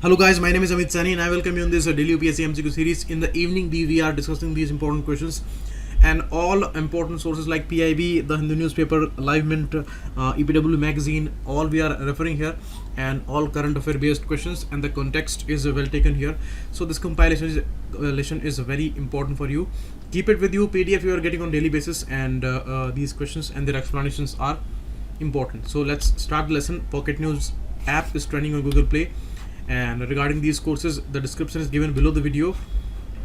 Hello guys, my name is Amit Sani and I welcome you in this daily UPSC MCQ series. In the evening we are discussing these important questions and all important sources like PIB, the Hindu newspaper, Live Mint, EPW magazine, all we are referring here, and all current affair based questions, and the context is well taken here. So this compilation is very important for you. Keep it with you. PDF you are getting on daily basis, and these questions and their explanations are important. So let's start the lesson. Pocket News app is trending on Google Play. And regarding these courses, the description is given below the video,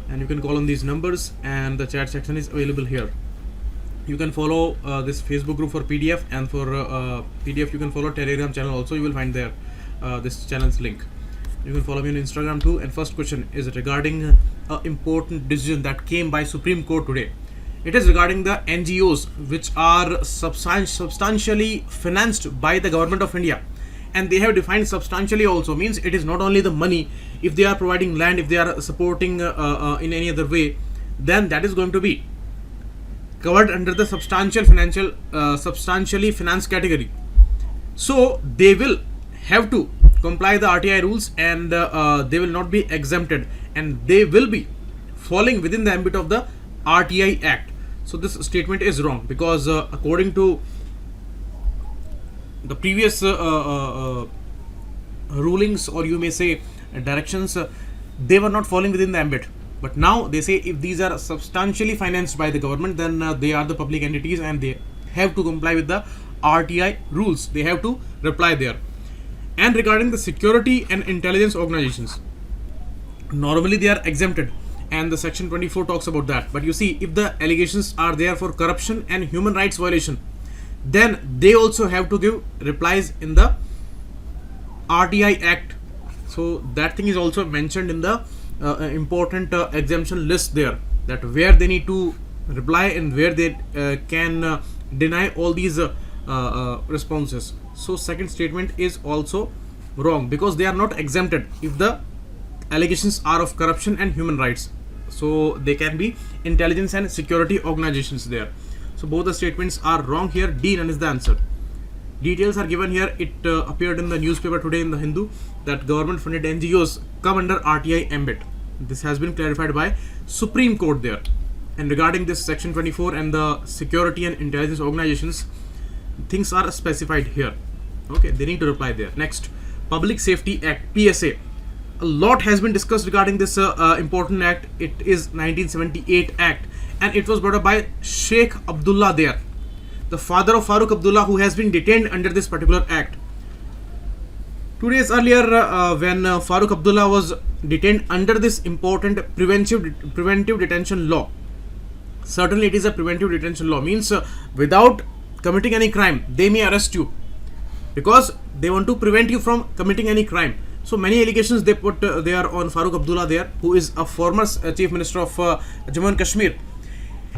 and you can call on these numbers, and the chat section is available here. You can follow this Facebook group for PDF, and for PDF you can follow Telegram channel also. You will find there this channel's link. You can follow me on Instagram too. And first question is regarding an important decision that came by Supreme Court today. It is regarding the NGOs which are substantially financed by the government of India. And they have defined substantially also, means it is not only the money. If they are providing land, if they are supporting in any other way, then that is going to be covered under the substantially financed category. So they will have to comply the RTI rules, and they will not be exempted, and they will be falling within the ambit of the RTI Act. So this statement is wrong, because according to the previous rulings, or you may say directions, they were not falling within the ambit. But now they say if these are substantially financed by the government, then they are the public entities and they have to comply with the RTI rules. They have to reply there. And regarding the security and intelligence organizations, normally they are exempted, and the section 24 talks about that. But you see, if the allegations are there for corruption and human rights violation, then they also have to give replies in the RTI Act. So that thing is also mentioned in the important exemption list there, that where they need to reply and where they can deny all these responses. So second statement is also wrong, because they are not exempted if the allegations are of corruption and human rights. So they can be intelligence and security organizations there. So both the statements are wrong here. D, none is the answer. Details are given here. It appeared in the newspaper today in the Hindu that government funded NGOs come under RTI ambit. This has been clarified by Supreme Court there. And regarding this section 24 and the security and intelligence organizations, things are specified here. Okay, they need to reply there. Next, Public Safety Act, PSA. A lot has been discussed regarding this important act. It is 1978 Act, and it was brought up by Sheikh Abdullah there, the father of Farooq Abdullah, who has been detained under this particular act. 2 days earlier, when Farooq Abdullah was detained under this important preventive detention law. Certainly it is a preventive detention law, means without committing any crime, they may arrest you, because they want to prevent you from committing any crime. So many allegations they put there on Farooq Abdullah there, who is a former chief minister of Jammu and Kashmir,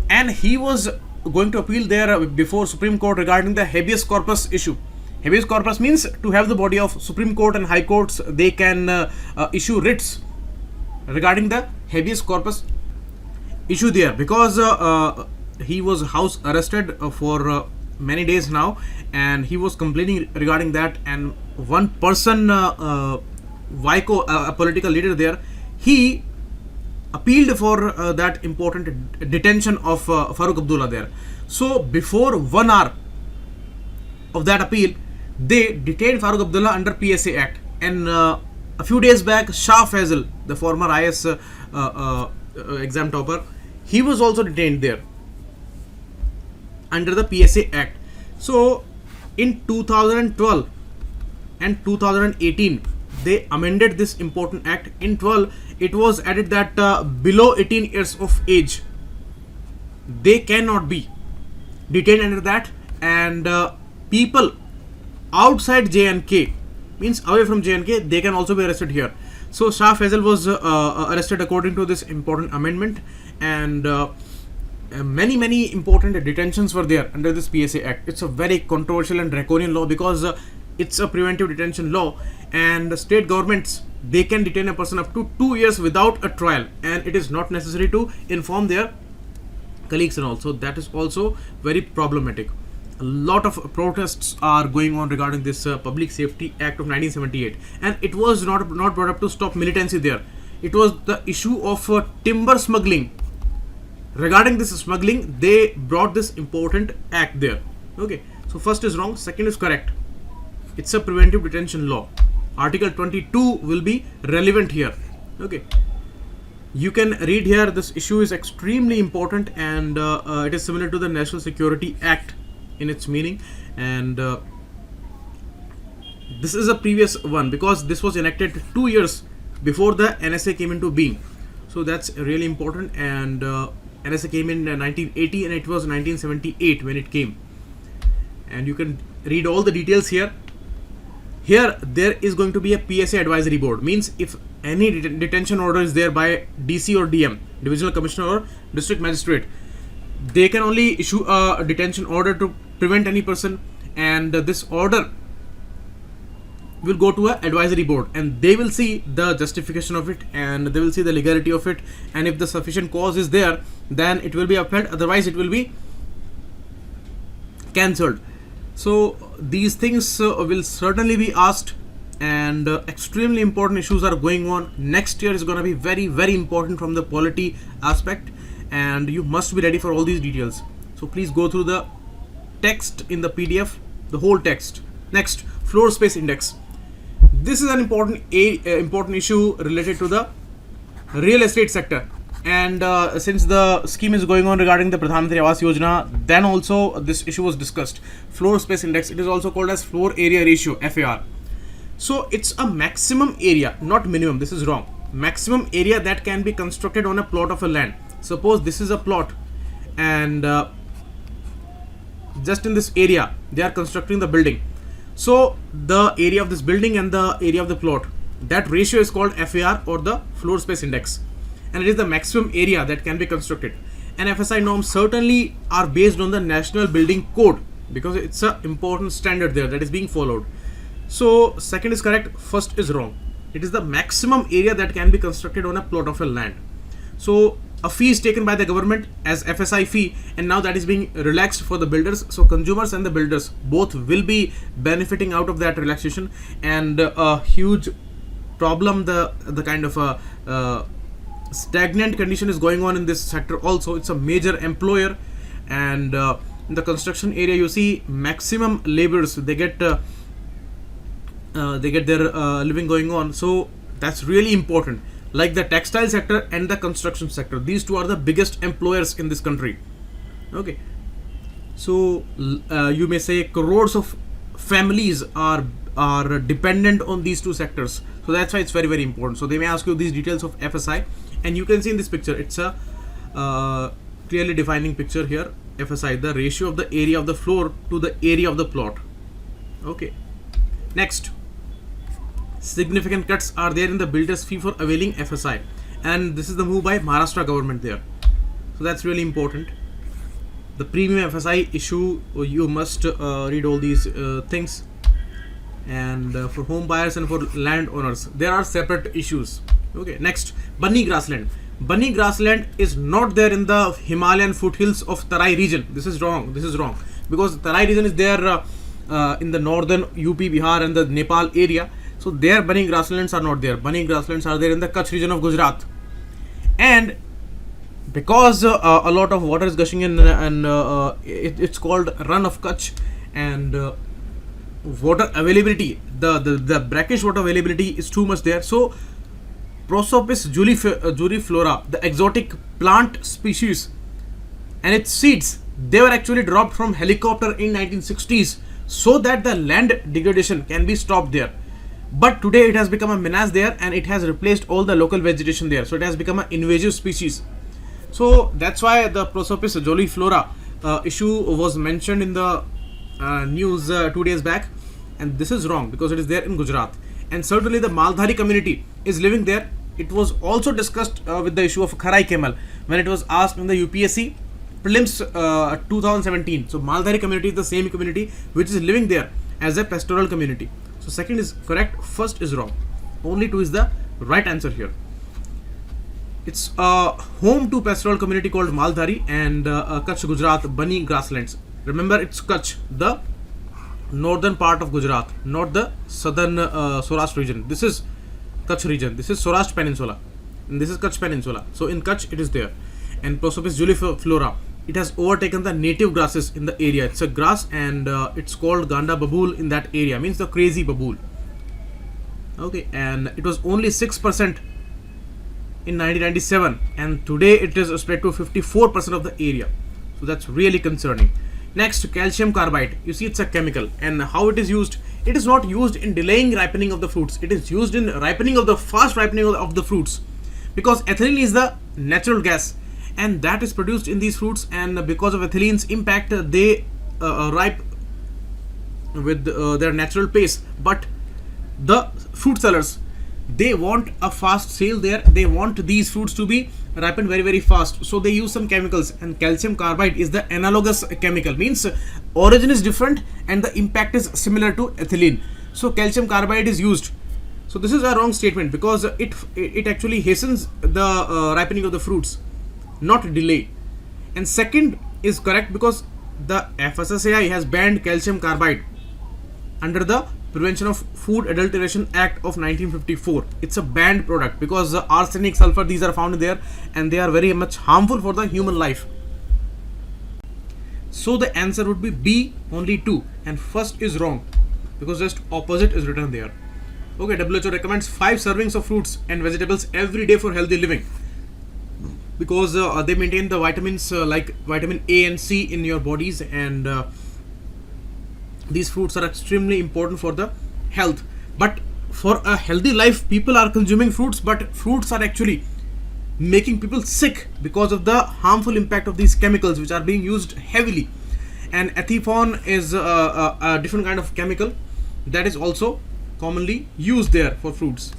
and he was going to appeal there before Supreme Court regarding the habeas corpus issue. Habeas corpus means to have the body of Supreme Court and High Courts. They can issue writs regarding the habeas corpus issue there, because he was house arrested for many days now, and he was complaining regarding that. And one person, Vaiko, a political leader there, he appealed for that important detention of Farooq Abdullah there. So before 1 hour of that appeal, they detained Farooq Abdullah under PSA Act. And a few days back, Shah Faisal, the former IAS exam topper, he was also detained there under the PSA Act. So in 2012 and 2018, they amended this important act. In 12, it was added that below 18 years of age, they cannot be detained under that, and people outside J&K, means away from J&K, they can also be arrested here. So Shah Faisal was arrested according to this important amendment, and many important detentions were there under this PSA Act. It's a very controversial and draconian law, because it's a preventive detention law, and the state governments, they can detain a person up to 2 years without a trial, and it is not necessary to inform their colleagues and all. So that is also very problematic. a lot of protests are going on regarding this Public Safety Act of 1978, and it was not brought up to stop militancy there. It was the issue of timber smuggling. Regarding this smuggling, they brought this important act there. Okay, so first is wrong, second is correct. It's a preventive detention law. Article 22 will be relevant here. Okay, you can read here, this issue is extremely important, and it is similar to the National Security Act in its meaning, and this is a previous one because this was enacted 2 years before the NSA came into being. So that's really important, and NSA came in 1980 and it was 1978 when it came, and you can read all the details here. Here there is going to be a PSA advisory board, means if any detention order is there by DC or DM, Divisional Commissioner or District Magistrate, they can only issue a detention order to prevent any person, and this order will go to an advisory board, and they will see the justification of it, and they will see the legality of it, and if the sufficient cause is there, then it will be upheld, otherwise it will be cancelled. So these things will certainly be asked, and extremely important issues are going on. Next year is going to be very, very important from the polity aspect, and you must be ready for all these details. So please go through the text in the PDF, the whole text. Next, floor space index. This is an important issue related to the real estate sector, and since the scheme is going on regarding the Pradhan Mantri Awas Yojana, then also this issue was discussed. Floor space index, it is also called as floor area ratio, FAR. So it's a maximum area, not minimum. This is wrong. Maximum area that can be constructed on a plot of a land. Suppose this is a plot, and just in this area they are constructing the building. So the area of this building and the area of the plot, that ratio is called FAR, or the floor space index, and it is the maximum area that can be constructed. And FSI norms certainly are based on the National Building Code, because it's an important standard there that is being followed. So second is correct, first is wrong. It is the maximum area that can be constructed on a plot of a land. So a fee is taken by the government as FSI fee, and now that is being relaxed for the builders. So consumers and the builders both will be benefiting out of that relaxation, and a huge problem, the kind of a stagnant condition is going on in this sector also. It's a major employer, and in the construction area you see maximum laborers, they get their living going on. So that's really important. Like the textile sector and the construction sector, these two are the biggest employers in this country. Okay, so you may say crores of families are dependent on these two sectors, so that's why it's very, very important. So they may ask you these details of FSI, and you can see in this picture, it's a clearly defining picture here. FSI, the ratio of the area of the floor to the area of the plot. Okay, next, significant cuts are there in the builder's fee for availing FSI, and this is the move by Maharashtra government there. So that's really important. The premium FSI issue, you must read all these things, and for home buyers and for landowners there are separate issues. Okay, next, Bunny Grassland. Bunny Grassland is not there in the Himalayan foothills of Tarai region. This is wrong, because Tarai region is there in the northern UP, Bihar and the Nepal area. So there bunny grasslands are not there. Bunny grasslands are there in the Kutch region of Gujarat, and because a lot of water is gushing in, and it's called Run of Kutch, and water availability, the brackish water availability is too much there. So Prosopis juliflora, the exotic plant species, and its seeds, they were actually dropped from helicopter in 1960s so that the land degradation can be stopped there. But today it has become a menace there, and it has replaced all the local vegetation there. So it has become an invasive species. So that's why the Prosopis juliflora issue was mentioned in the news 2 days back, and this is wrong because it is there in Gujarat. And certainly the Maldhari community is living there. It was also discussed with the issue of Kharai camel when it was asked in the UPSC Prelims 2017. So Maldhari community is the same community which is living there as a pastoral community. So second is correct, first is wrong. Only 2 is the right answer here. It's home to pastoral community called Maldhari and Kutch Gujarat Bunny Grasslands. Remember, it's Kutch, the northern part of Gujarat, not the southern Saurashtra region. This is Kutch region. This is Saurashtra Peninsula, and this is Kutch Peninsula. So in Kutch, it is there. And Prosopis juliflora, it has overtaken the native grasses in the area. It's a grass, and it's called Ganda babool in that area. Means the crazy babool. Okay, and it was only 6% in 1997, and today it is spread to 54% of the area. So that's really concerning. Next, calcium carbide. You see, it's a chemical, and how it is used? It is not used in delaying ripening of the fruits. It is used in ripening of the fast ripening of the fruits, because ethylene is the natural gas, and that is produced in these fruits. And because of ethylene's impact, they ripe with their natural pace. But the fruit sellers, they want a fast sale there. They want these fruits to be ripened very, very fast. So they use some chemicals, and calcium carbide is the analogous chemical. Means origin is different and the impact is similar to ethylene. So calcium carbide is used. So this is a wrong statement, because it actually hastens the ripening of the fruits, not delay. And second is correct, because the FSSAI has banned calcium carbide under the Prevention of Food Adulteration Act of 1954. It's a banned product, because arsenic, sulfur, these are found there, and they are very much harmful for the human life. So the answer would be B, only 2, and first is wrong, because just opposite is written there. Okay, WHO recommends 5 servings of fruits and vegetables every day for healthy living, because they maintain the vitamins like vitamin A and C in your bodies, and these fruits are extremely important for the health. But for a healthy life, people are consuming fruits, but fruits are actually making people sick because of the harmful impact of these chemicals, which are being used heavily. And ethifone is a different kind of chemical that is also commonly used there for fruits.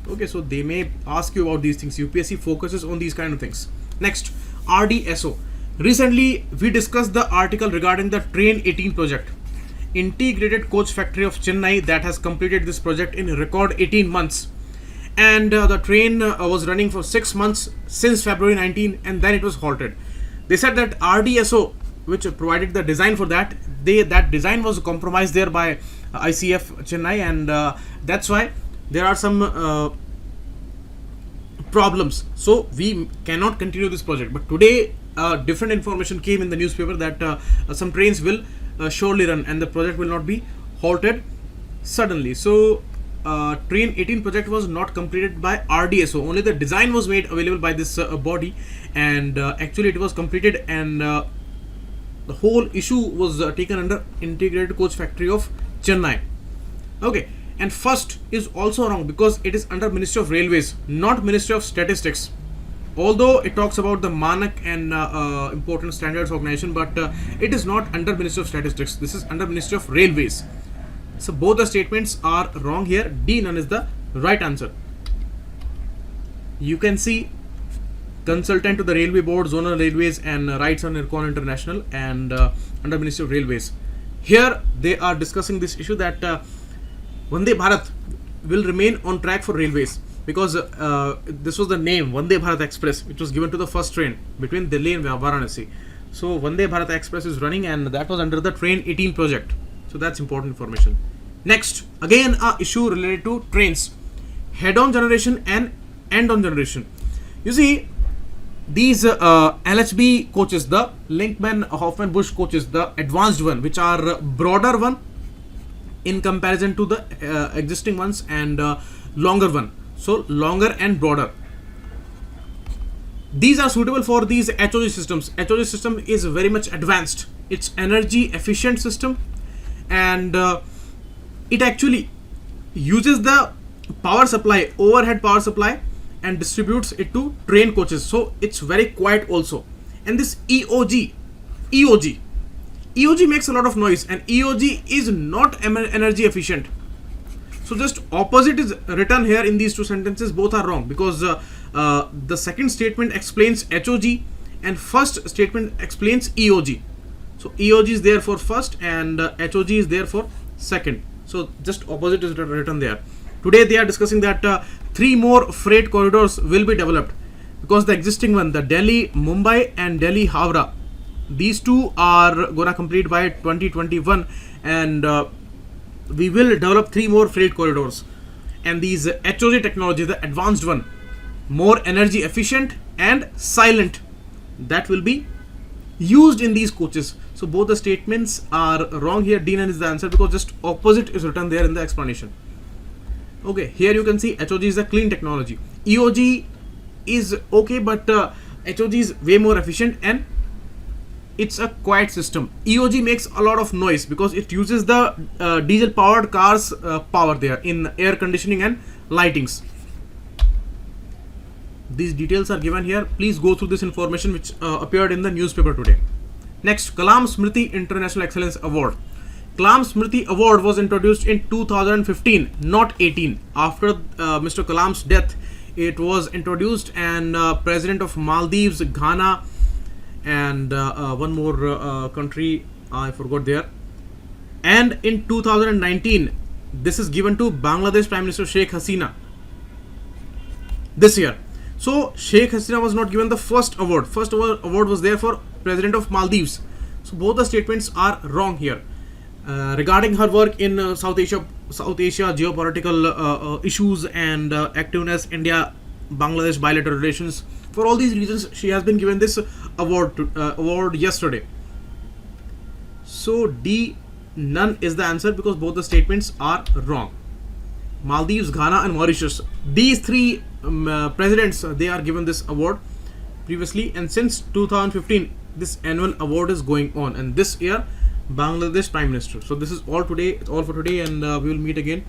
Okay, so they may ask you about these things. UPSC focuses on these kind of things. Next, RDSO. Recently, we discussed the article regarding the Train 18 project, integrated coach factory of Chennai, that has completed this project in record 18 months. And the train was running for 6 months since February 19, and then it was halted. They said that RDSO, which provided the design for that, that design was compromised there by ICF Chennai, and that's why there are some problems. So we cannot continue this project. But today, different information came in the newspaper that some trains will surely run, and the project will not be halted suddenly. So Train 18 project was not completed by RDSO. Only the design was made available by this body, and actually it was completed, and the whole issue was taken under integrated coach factory of Chennai. Okay, and first is also wrong, because it is under Ministry of Railways, not Ministry of Statistics. Although it talks about the Manak and Important Standards Organization, but it is not under Ministry of Statistics. This is under Ministry of Railways. So both the statements are wrong here. D, none is the right answer. You can see consultant to the Railway Board, Zonal Railways, and Rights on Ircon International, and under Ministry of Railways. Here they are discussing this issue that Vande Bharat will remain on track for railways, because this was the name Vande Bharat Express, which was given to the first train between Delhi and Varanasi. So Vande Bharat Express is running, and that was under the Train 18 project. So that's important information. Next, again a issue related to trains, head-on generation and end-on generation. You see, these LHB coaches, the Linkman Hoffman Bush coaches, the advanced one, which are broader one in comparison to the existing ones, and longer one. So longer and broader. These are suitable for these HOG systems. HOG system is very much advanced. It's energy efficient system, and it actually uses the power supply, overhead power supply, and distributes it to train coaches. So it's very quiet also. And this EOG makes a lot of noise, and EOG is not energy efficient. So just opposite is written here in these two sentences. Both are wrong, because the second statement explains HOG and first statement explains EOG. So EOG is there for first and HOG is there for second. So just opposite is written there. Today they are discussing that 3 more freight corridors will be developed, because the existing one, the Delhi Mumbai and Delhi Howrah, these two are gonna complete by 2021, and we will develop 3 more freight corridors. And these HOG technology, the advanced one, more energy efficient and silent, that will be used in these coaches. So both the statements are wrong here. D9 is the answer, because just opposite is written there in the explanation. Okay, here you can see HOG is a clean technology. EOG is okay, but HOG is way more efficient and it's a quiet system. EOG makes a lot of noise because it uses the diesel powered cars power there in air conditioning and lightings. These details are given here. Please go through this information which appeared in the newspaper today. Next, Kalam Smriti International Excellence Award. Kalam Smriti Award was introduced in 2015, not 18. After Mr. Kalam's death, it was introduced, and President of Maldives, Ghana, and one more country I forgot there. And in 2019, this is given to Bangladesh Prime Minister Sheikh Hasina this year. So Sheikh Hasina was not given the first award. First award was there for President of Maldives. So both the statements are wrong here. Regarding her work in South Asia geopolitical issues and activeness, India Bangladesh bilateral relations, for all these reasons she has been given this award yesterday. So D, none is the answer, because both the statements are wrong. Maldives, Ghana and Mauritius, these 3 presidents, they are given this award previously, and since 2015 this annual award is going on, and this year Bangladesh Prime Minister. So this is all today. It's all for today, and we will meet again